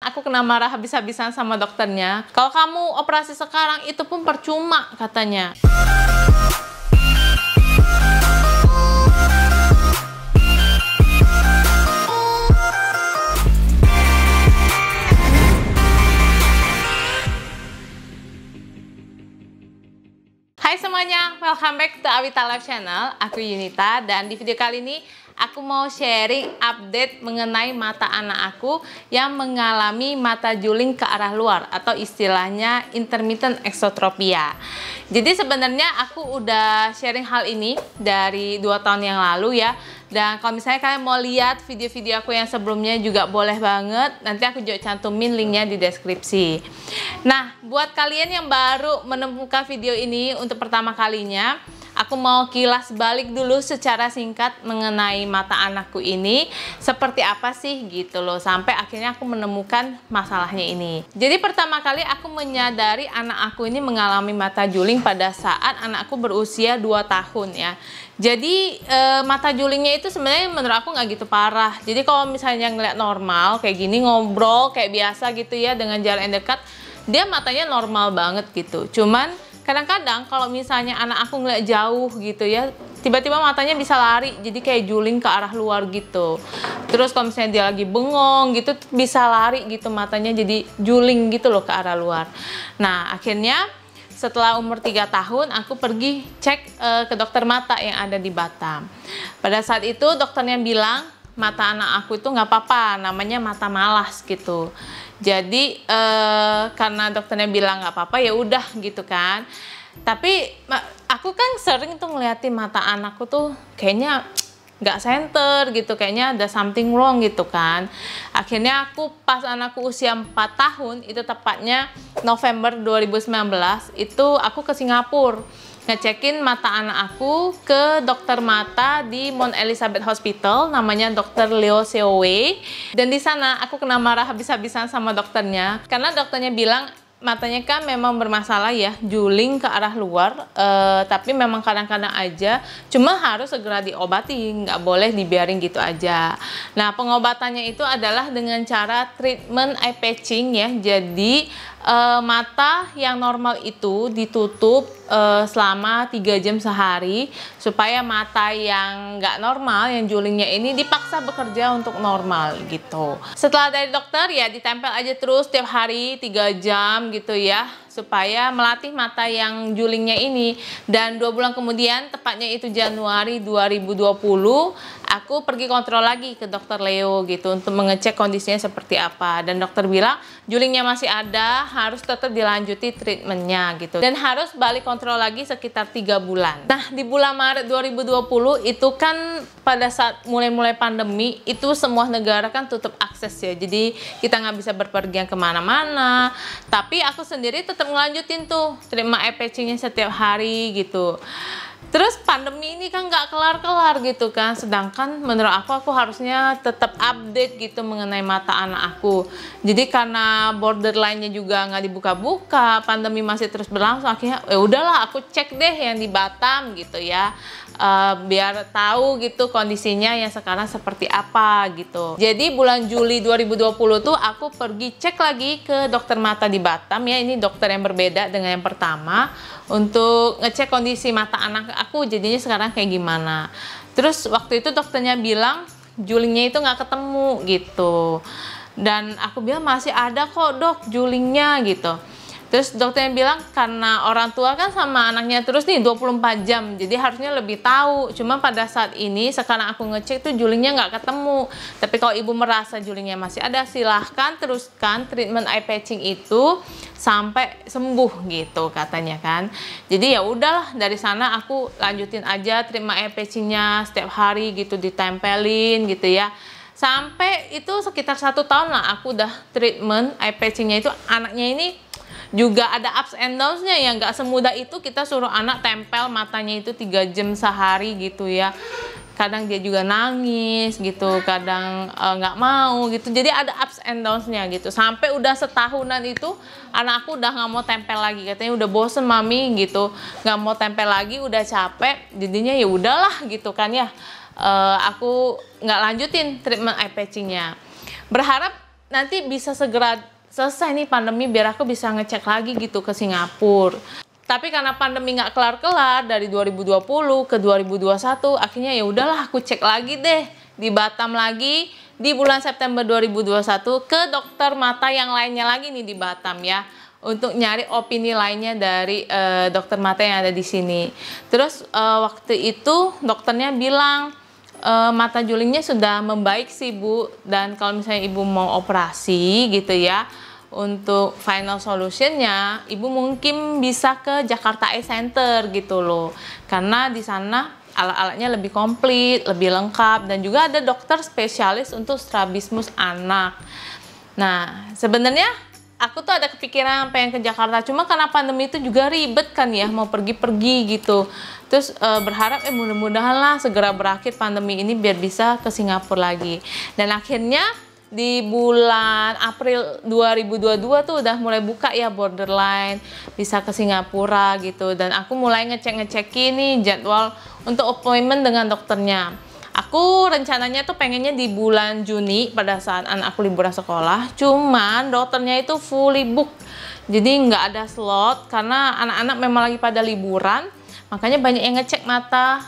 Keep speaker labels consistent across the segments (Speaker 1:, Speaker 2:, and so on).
Speaker 1: aku kena marah habis-habisan sama dokternya. Kalau kamu operasi sekarang itu pun percuma katanya. Hai semuanya, welcome back to Awita Life Channel. Aku Yunita dan di video kali ini aku mau sharing update mengenai mata anak aku yang mengalami mata juling ke arah luar atau istilahnya intermittent exotropia. Jadi sebenarnya aku udah sharing hal ini dari 2 tahun yang lalu ya. Dan kalau misalnya kalian mau lihat video-video aku yang sebelumnya juga boleh banget. Nanti aku juga cantumin linknya di deskripsi. Nah, buat kalian yang baru menemukan video ini untuk pertama kalinya, aku mau kilas balik dulu secara singkat mengenai mata anakku ini. Seperti apa sih gitu loh, sampai akhirnya aku menemukan masalahnya ini. Jadi pertama kali aku menyadari anak aku ini mengalami mata juling pada saat anakku berusia 2 tahun ya. Jadi mata julingnya itu sebenarnya menurut aku nggak gitu parah. Jadi kalau misalnya ngeliat normal kayak gini, ngobrol kayak biasa gitu ya dengan jarak yang dekat, dia matanya normal banget gitu. Cuman kadang-kadang kalau misalnya anak aku ngeliat jauh gitu ya, tiba-tiba matanya bisa lari, jadi kayak juling ke arah luar gitu. Terus kalau misalnya dia lagi bengong gitu, bisa lari gitu matanya, jadi juling gitu loh ke arah luar. Nah akhirnya setelah umur 3 tahun aku pergi cek ke dokter mata yang ada di Batam. Pada saat itu dokternya bilang mata anak aku itu nggak apa-apa, namanya mata malas gitu. Jadi karena dokternya bilang nggak apa-apa ya udah gitu kan. Tapi aku kan sering tuh ngeliatin mata anakku tuh kayaknya nggak center gitu, kayaknya ada something wrong gitu kan. Akhirnya aku pas anakku usia 4 tahun, itu tepatnya November 2019, itu aku ke Singapura ngecekin mata anak aku ke dokter mata di Mount Elizabeth Hospital, namanya Dr. Leo Seo Wei. Dan di sana aku kena marah habis-habisan sama dokternya karena dokternya bilang matanya kan memang bermasalah ya, juling ke arah luar, tapi memang kadang-kadang aja, cuma harus segera diobati, nggak boleh dibiarin gitu aja. Nah pengobatannya itu adalah dengan cara treatment eye patching ya. Jadi mata yang normal itu ditutup selama 3 jam sehari supaya mata yang nggak normal, yang julingnya ini dipaksa bekerja untuk normal gitu. Setelah dari dokter ya ditempel aja terus tiap hari 3 jam gitu ya, supaya melatih mata yang julingnya ini. Dan 2 bulan kemudian, tepatnya itu Januari 2020, aku pergi kontrol lagi ke dokter Leo gitu untuk mengecek kondisinya seperti apa. Dan dokter bilang julingnya masih ada, harus tetap dilanjuti treatmentnya gitu. Dan harus balik kontrol lagi sekitar 3 bulan. Nah di bulan Maret 2020 itu kan pada saat mulai pandemi itu semua negara kan tutup akses ya. Jadi kita nggak bisa berpergian kemana-mana. Tapi aku sendiri tetap ngelanjutin tuh treatment eye patchingnya setiap hari gitu. Terus pandemi ini kan nggak kelar-kelar gitu kan, sedangkan menurut aku harusnya tetap update gitu mengenai mata anak aku. Jadi karena borderline-nya juga nggak dibuka-buka, pandemi masih terus berlangsung, akhirnya ya udahlah aku cek deh yang di Batam gitu ya, biar tahu gitu kondisinya yang sekarang seperti apa gitu. Jadi bulan Juli 2020 tuh aku pergi cek lagi ke dokter mata di Batam ya, ini dokter yang berbeda dengan yang pertama, untuk ngecek kondisi mata anak aku jadinya sekarang kayak gimana. Terus waktu itu dokternya bilang julingnya itu nggak ketemu gitu. Dan aku bilang masih ada kok dok julingnya gitu. Terus dokternya bilang karena orang tua kan sama anaknya terus nih 24 jam, jadi harusnya lebih tahu. Cuma pada saat ini sekarang aku ngecek tuh julingnya nggak ketemu. Tapi kalau ibu merasa julingnya masih ada, silahkan teruskan treatment eye patching itu sampai sembuh gitu katanya kan. Jadi ya udahlah, dari sana aku lanjutin aja treatment eye patchingnya setiap hari gitu, ditempelin gitu ya. Sampai itu sekitar 1 tahun lah aku udah treatment eye patchingnya itu. Anaknya ini juga ada ups and downs-nya ya, nggak semudah itu kita suruh anak tempel matanya itu 3 jam sehari gitu ya. Kadang dia juga nangis gitu, kadang nggak mau gitu. Jadi ada ups and downs-nya gitu. Sampai udah setahunan itu anak aku udah nggak mau tempel lagi, katanya udah bosen mami gitu, nggak mau tempel lagi, udah capek. Jadinya ya udahlah gitu kan ya, aku nggak lanjutin treatment eye patching-nya. Berharap nanti bisa segera selesai nih pandemi biar aku bisa ngecek lagi gitu ke Singapura. Tapi karena pandemi nggak kelar-kelar dari 2020 ke 2021, akhirnya ya udahlah aku cek lagi deh di Batam lagi di bulan September 2021 ke dokter mata yang lainnya lagi nih di Batam ya, untuk nyari opini lainnya dari dokter mata yang ada di sini. Terus waktu itu dokternya bilang mata julingnya sudah membaik sih Bu, dan kalau misalnya Ibu mau operasi gitu ya, untuk final solutionnya Ibu mungkin bisa ke Jakarta Eye Center gitu loh, karena di sana alat-alatnya lebih komplit, lebih lengkap, dan juga ada dokter spesialis untuk strabismus anak. Nah sebenarnya aku tuh ada kepikiran pengen ke Jakarta, cuma karena pandemi itu juga ribet kan ya, mau pergi-pergi gitu. Terus berharap mudah-mudahan lah segera berakhir pandemi ini biar bisa ke Singapura lagi. Dan akhirnya di bulan April 2022 tuh udah mulai buka ya borderline, bisa ke Singapura gitu. Dan aku mulai ngecek-ngecekin nih jadwal untuk appointment dengan dokternya. Aku rencananya tuh pengennya di bulan Juni pada saat anak aku liburan sekolah, cuman dokternya itu fully book, jadi nggak ada slot karena anak-anak memang lagi pada liburan, makanya banyak yang ngecek mata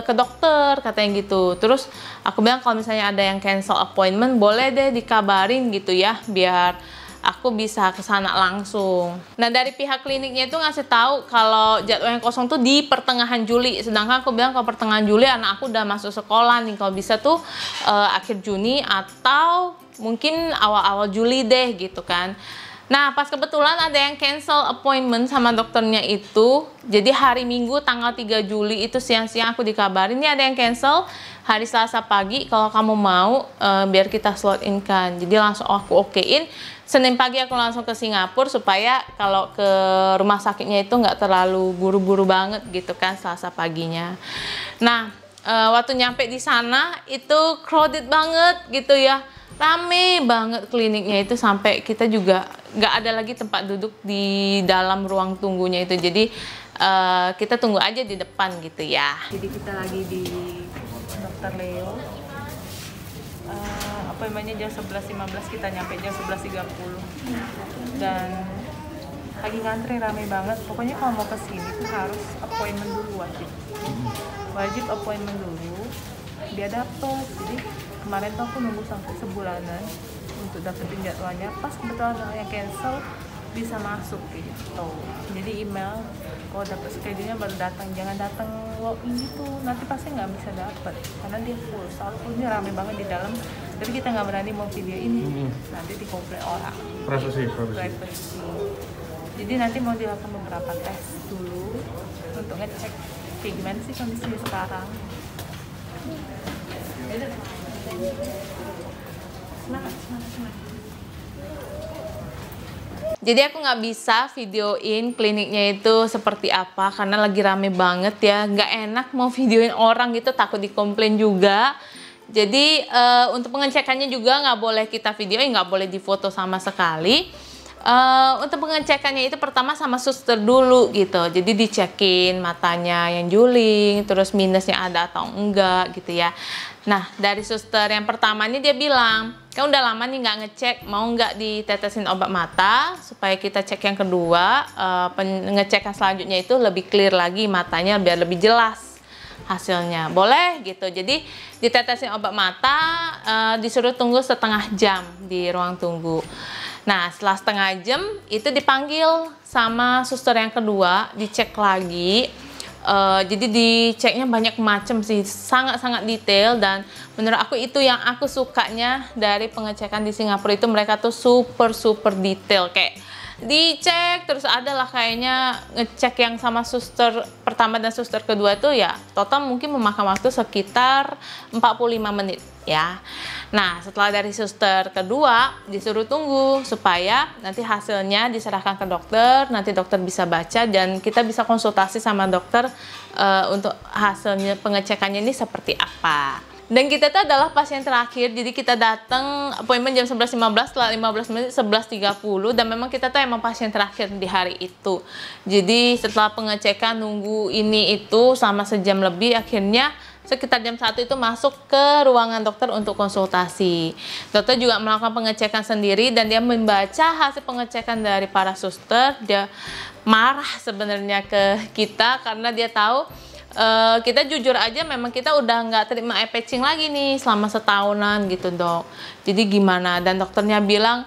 Speaker 1: ke dokter katanya gitu. Terus aku bilang kalau misalnya ada yang cancel appointment boleh deh dikabarin gitu ya, biar aku bisa ke sana langsung. Nah dari pihak kliniknya itu ngasih tahu kalau jadwal yang kosong tuh di pertengahan Juli, sedangkan aku bilang kalau pertengahan Juli anak aku udah masuk sekolah nih, kalau bisa tuh akhir Juni atau mungkin awal-awal Juli deh gitu kan. Nah pas kebetulan ada yang cancel appointment sama dokternya itu, jadi hari Minggu tanggal 3 Juli itu siang-siang aku dikabarin ini ada yang cancel hari Selasa pagi, kalau kamu mau biar kita slot in kan. Jadi langsung aku okein, Senin pagi aku langsung ke Singapura supaya kalau ke rumah sakitnya itu nggak terlalu buru-buru banget gitu kan Selasa paginya. Nah waktu nyampe di sana itu crowded banget gitu ya, rame banget kliniknya itu sampai kita juga nggak ada lagi tempat duduk di dalam ruang tunggunya itu, jadi kita tunggu aja di depan gitu ya. Jadi kita lagi di Dr. Leo, appointmentnya jam 11.15, kita nyampe jam 11.30 dan lagi ngantri rame banget. Pokoknya kalau mau kesini tuh harus appointment dulu, wajib appointment dulu dia dapet. Jadi kemarin tuh aku nunggu sampai sebulanan untuk dapetin jadwalnya, pas kebetulan yang cancel bisa masuk gitu. Jadi email kalau dapet schedule-nya baru datang, jangan datang walk-in gitu, nanti pasti nggak bisa dapet karena dia full. Soalnya fullnya rame banget di dalam, tapi kita nggak berani mau video ini, nanti dikomplain orang. Privacy. Jadi nanti mau dilakukan beberapa tes dulu untuk ngecek kayak gimana sih kondisinya sekarang. Semangat. Jadi aku nggak bisa videoin kliniknya itu seperti apa karena lagi rame banget ya, nggak enak mau videoin orang gitu, takut dikomplain juga. Jadi untuk pengecekannya juga nggak boleh kita videoin, nggak boleh difoto sama sekali. Untuk pengecekannya itu pertama sama suster dulu gitu, jadi dicekin matanya yang juling, terus minusnya ada atau enggak gitu ya. Nah dari suster yang pertama ini dia bilang, kan udah lama nih nggak ngecek, mau nggak ditetesin obat mata supaya kita cek yang kedua, pengecekan selanjutnya itu lebih clear lagi matanya biar lebih jelas hasilnya. Boleh gitu, jadi ditetesin obat mata, disuruh tunggu setengah jam di ruang tunggu. Nah setelah setengah jam itu dipanggil sama suster yang kedua, dicek lagi. Jadi diceknya banyak macam sih, sangat-sangat detail, dan menurut aku itu yang aku sukanya dari pengecekan di Singapura itu, mereka tuh super detail, kayak dicek terus adalah kayaknya ngecek yang sama suster pertama dan suster kedua itu ya total mungkin memakan waktu sekitar 45 menit ya. Nah setelah dari suster kedua disuruh tunggu supaya nanti hasilnya diserahkan ke dokter, nanti dokter bisa baca dan kita bisa konsultasi sama dokter untuk hasilnya pengecekannya ini seperti apa. Dan kita itu adalah pasien terakhir, jadi kita datang appointment jam 11.15, setelah 15 menit 11.30, dan memang kita tuh emang pasien terakhir di hari itu. Jadi setelah pengecekan nunggu ini itu sama sejam lebih, akhirnya sekitar jam 1 itu masuk ke ruangan dokter untuk konsultasi. Dokter juga melakukan pengecekan sendiri dan dia membaca hasil pengecekan dari para suster. Dia marah sebenarnya ke kita karena dia tahu kita jujur aja memang kita udah nggak terima eye patching lagi nih selama setahunan gitu dok. Jadi gimana? Dan dokternya bilang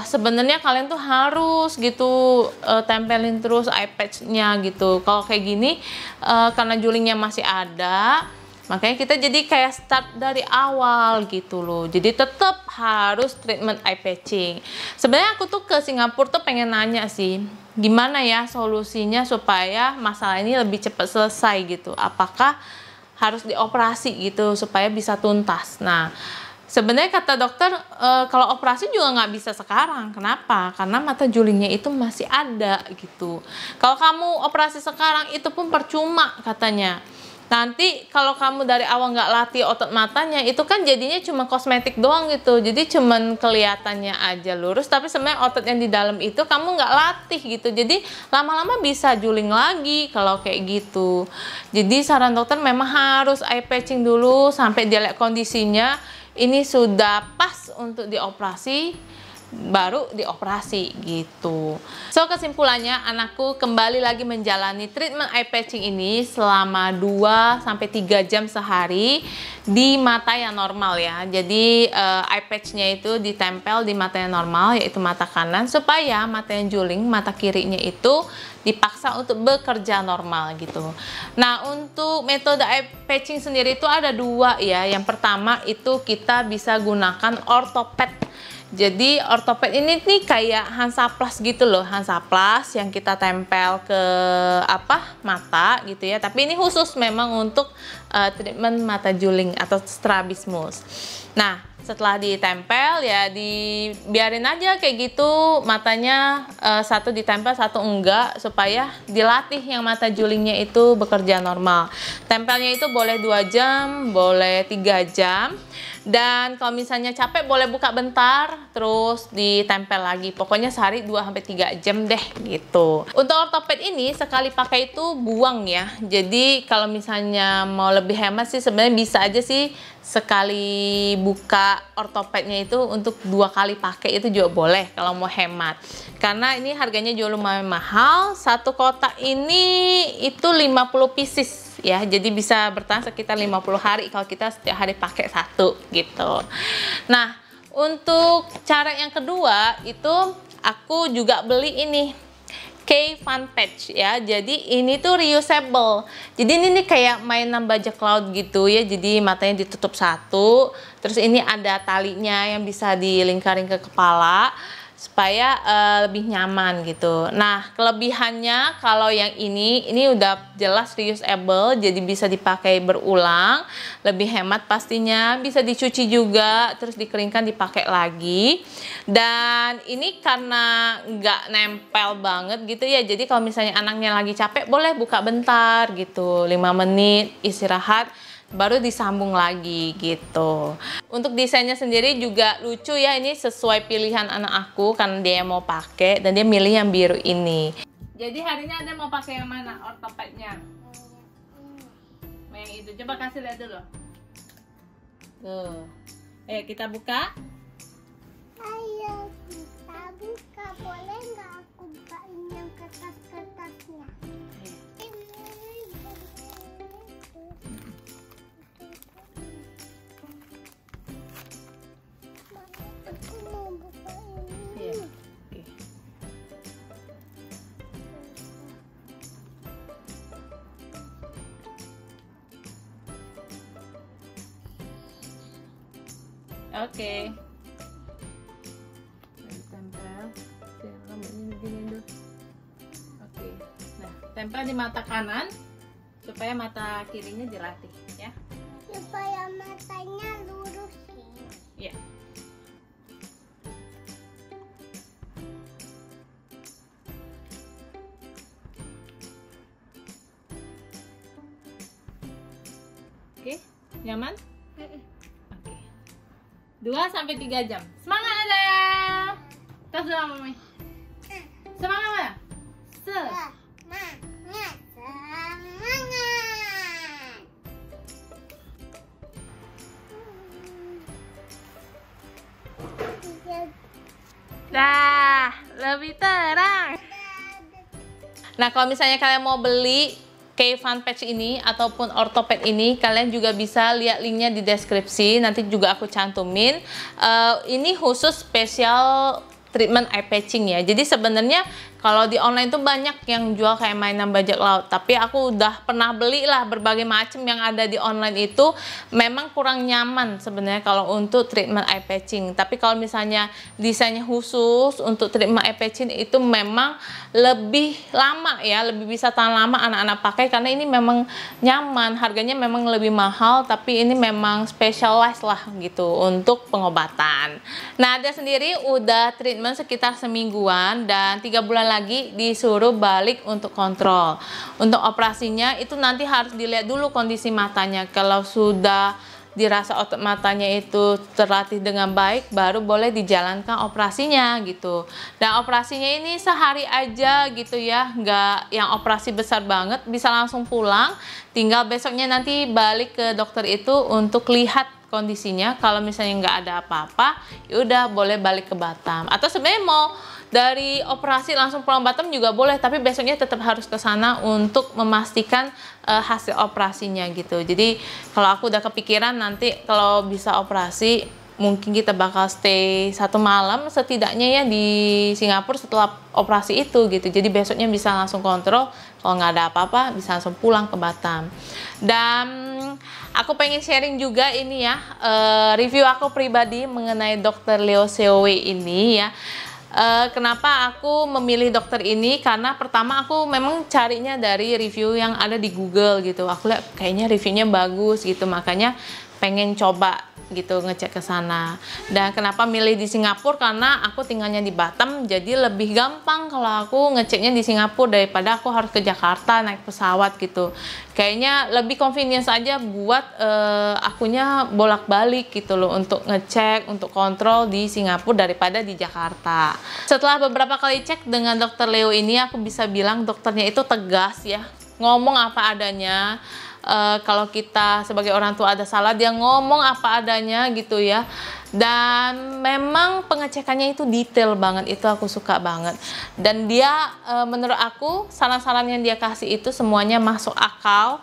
Speaker 1: sebenarnya kalian tuh harus gitu tempelin terus eye patch-nya gitu. Kalau kayak gini karena julingnya masih ada, makanya kita jadi kayak start dari awal gitu loh. Jadi tetap harus treatment eye patching. Sebenarnya aku tuh ke Singapura tuh pengen nanya sih, gimana ya solusinya supaya masalah ini lebih cepat selesai gitu. Apakah harus dioperasi gitu supaya bisa tuntas. Nah, sebenarnya kata dokter kalau operasi juga nggak bisa sekarang. Kenapa? Karena mata julingnya itu masih ada gitu. Kalau kamu operasi sekarang itu pun percuma katanya. Nanti kalau kamu dari awal nggak latih otot matanya, itu kan jadinya cuma kosmetik doang gitu. Jadi cuman kelihatannya aja lurus, tapi sebenarnya otot yang di dalam itu kamu nggak latih gitu. Jadi lama-lama bisa juling lagi kalau kayak gitu. Jadi saran dokter memang harus eye patching dulu sampai dia lihat kondisinya ini sudah pas untuk dioperasi, baru dioperasi gitu. So kesimpulannya, anakku kembali lagi menjalani treatment eye patching ini selama 2-3 jam sehari di mata yang normal ya. Jadi eye patch-nya itu ditempel di mata yang normal, yaitu mata kanan, supaya mata yang juling, mata kirinya itu dipaksa untuk bekerja normal gitu. Nah, untuk metode eye patching sendiri itu ada 2 ya. Yang pertama itu kita bisa gunakan ortoped. Jadi ortoped ini nih kayak Hansaplast gitu loh, Hansaplast yang kita tempel ke mata gitu ya. Tapi ini khusus memang untuk treatment mata juling atau strabismus. Nah, setelah ditempel ya dibiarin aja kayak gitu, matanya satu ditempel satu enggak, supaya dilatih yang mata julingnya itu bekerja normal. Tempelnya itu boleh 2 jam, boleh 3 jam. Dan kalau misalnya capek boleh buka bentar terus ditempel lagi. Pokoknya sehari 2-3 jam deh gitu. Untuk ortoped ini sekali pakai itu buang ya. Jadi kalau misalnya mau lebih hemat sih sebenarnya bisa aja sih sekali buka ortopednya itu untuk 2 kali pakai itu juga boleh kalau mau hemat. Karena ini harganya juga lumayan mahal. Satu kotak ini itu 50 pieces ya, jadi bisa bertahan sekitar 50 hari kalau kita setiap hari pakai satu gitu. Nah, untuk cara yang kedua itu aku juga beli ini K-Fun Patch ya. Jadi ini tuh reusable. Jadi ini nih kayak mainan bajak laut gitu ya. Jadi matanya ditutup satu, terus ini ada talinya yang bisa dilingkarin ke kepala supaya lebih nyaman gitu. Nah, kelebihannya kalau yang ini udah jelas reusable, jadi bisa dipakai berulang, lebih hemat pastinya, bisa dicuci juga, terus dikeringkan dipakai lagi. Dan ini karena nggak nempel banget gitu ya, jadi kalau misalnya anaknya lagi capek boleh buka bentar gitu, 5 menit istirahat, baru disambung lagi gitu. Untuk desainnya sendiri juga lucu ya, ini sesuai pilihan anak aku karena dia mau pakai dan dia milih yang biru ini. Jadi hari ini ada mau pakai yang mana ortopednya? Yang itu, coba kasih lihat dulu. Tuh, ayo kita buka.
Speaker 2: Ayo kita buka, boleh nggak aku bukain yang kertas-kertasnya? Aku mau buka ini.
Speaker 1: Oke. Tempel. Rambutnya begini dulu. Oke. Nah, tempel di mata kanan supaya mata kirinya dilatih ya.
Speaker 2: Supaya matanya lurus.
Speaker 1: Ya. Oke, nyaman? Oke. 2-3 jam. Semangat Adel. Tos dulu Mami. Semangat mana?
Speaker 2: Semangat, semangat.
Speaker 1: Nah, lebih terang. Nah, kalau misalnya kalian mau beli K-Fun Patch ini ataupun Orthopad ini, kalian juga bisa lihat linknya di deskripsi. Nanti juga aku cantumin. Ini khusus spesial treatment eye patching ya. Jadi sebenarnya kalau di online tuh banyak yang jual kayak mainan bajak laut, tapi aku udah pernah beli lah berbagai macam yang ada di online itu, memang kurang nyaman sebenarnya kalau untuk treatment eye patching. Tapi kalau misalnya desainnya khusus untuk treatment eye patching itu memang lebih lama ya, lebih bisa tahan lama anak-anak pakai karena ini memang nyaman. Harganya memang lebih mahal, tapi ini memang specialized lah gitu untuk pengobatan. Nah, dia sendiri udah treatment sekitar semingguan dan 3 bulan lagi disuruh balik untuk kontrol. Untuk operasinya itu nanti harus dilihat dulu kondisi matanya. Kalau sudah dirasa otot matanya itu terlatih dengan baik, baru boleh dijalankan operasinya gitu. Dan operasinya ini sehari aja gitu ya, nggak yang operasi besar banget, bisa langsung pulang. Tinggal besoknya nanti balik ke dokter itu untuk lihat kondisinya. Kalau misalnya nggak ada apa-apa, ya udah boleh balik ke Batam. Atau sebenarnya mau dari operasi langsung pulang Batam juga boleh, tapi besoknya tetap harus ke sana untuk memastikan hasil operasinya gitu. Jadi kalau aku udah kepikiran nanti kalau bisa operasi, mungkin kita bakal stay 1 malam setidaknya ya di Singapura setelah operasi itu gitu. Jadi besoknya bisa langsung kontrol, kalau nggak ada apa-apa bisa langsung pulang ke Batam. Dan aku pengen sharing juga ini ya, review aku pribadi mengenai Dr. Leo Seowe ini ya. Kenapa aku memilih dokter ini? Karena pertama aku memang carinya dari review yang ada di Google gitu. Aku lihat kayaknya reviewnya bagus gitu, makanya pengen coba gitu ngecek ke sana. Dan kenapa milih di Singapura? Karena aku tinggalnya di Batam, jadi lebih gampang kalau aku ngeceknya di Singapura daripada aku harus ke Jakarta naik pesawat gitu. Kayaknya lebih convenience aja buat akunya bolak-balik gitu loh untuk ngecek, untuk kontrol di Singapura daripada di Jakarta. Setelah beberapa kali cek dengan dokter Leo ini, aku bisa bilang dokternya itu tegas ya, ngomong apa adanya. Kalau kita sebagai orang tua ada salah, dia ngomong apa adanya gitu ya. Dan memang pengecekannya itu detail banget, itu aku suka banget. Dan dia menurut aku saran-saran yang dia kasih itu semuanya masuk akal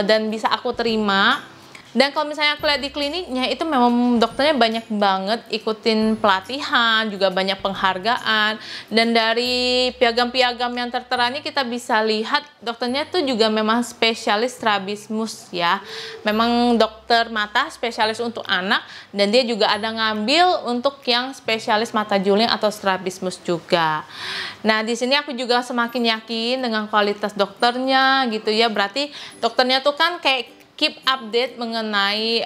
Speaker 1: dan bisa aku terima. Dan kalau misalnya aku lihat di kliniknya itu memang dokternya banyak banget ikutin pelatihan, juga banyak penghargaan. Dan dari piagam-piagam yang tertera ini kita bisa lihat dokternya tuh juga memang spesialis strabismus ya. Memang dokter mata spesialis untuk anak, dan dia juga ada ngambil untuk yang spesialis mata juling atau strabismus juga. Nah, di sini aku juga semakin yakin dengan kualitas dokternya gitu ya. Berarti dokternya tuh kan kayak keep update mengenai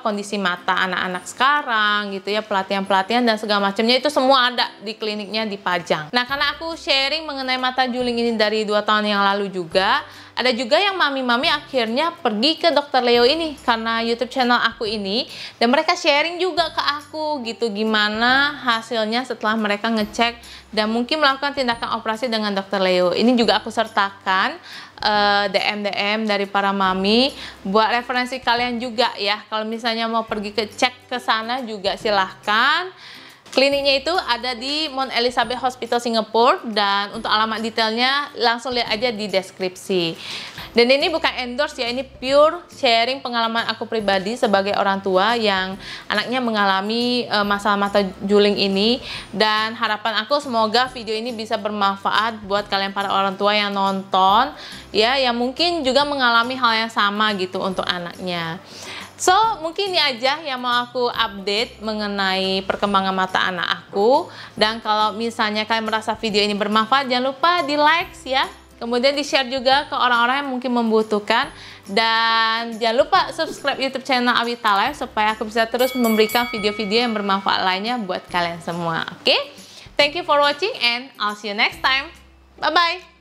Speaker 1: kondisi mata anak-anak sekarang gitu ya, pelatihan-pelatihan dan segala macamnya itu semua ada di kliniknya dipajang. Nah, karena aku sharing mengenai mata juling ini dari 2 tahun yang lalu juga, ada juga yang mami-mami akhirnya pergi ke dokter Leo ini karena YouTube channel aku ini, dan mereka sharing juga ke aku gitu gimana hasilnya setelah mereka ngecek dan mungkin melakukan tindakan operasi dengan dokter Leo. Ini juga aku sertakan DM dari para mami buat referensi kalian juga ya. Kalau misalnya mau pergi cek ke sana juga silahkan. Kliniknya itu ada di Mount Elizabeth Hospital Singapura, dan untuk alamat detailnya langsung lihat aja di deskripsi. Dan ini bukan endorse ya, ini pure sharing pengalaman aku pribadi sebagai orang tua yang anaknya mengalami masalah mata juling ini. Dan harapan aku semoga video ini bisa bermanfaat buat kalian para orang tua yang nonton ya, yang mungkin juga mengalami hal yang sama gitu untuk anaknya. So, mungkin ini aja yang mau aku update mengenai perkembangan mata anak aku. Dan kalau misalnya kalian merasa video ini bermanfaat, jangan lupa di like ya. Kemudian di share juga ke orang-orang yang mungkin membutuhkan. Dan jangan lupa subscribe YouTube channel Awita Life supaya aku bisa terus memberikan video-video yang bermanfaat lainnya buat kalian semua. Oke? Thank you for watching and I'll see you next time. Bye-bye.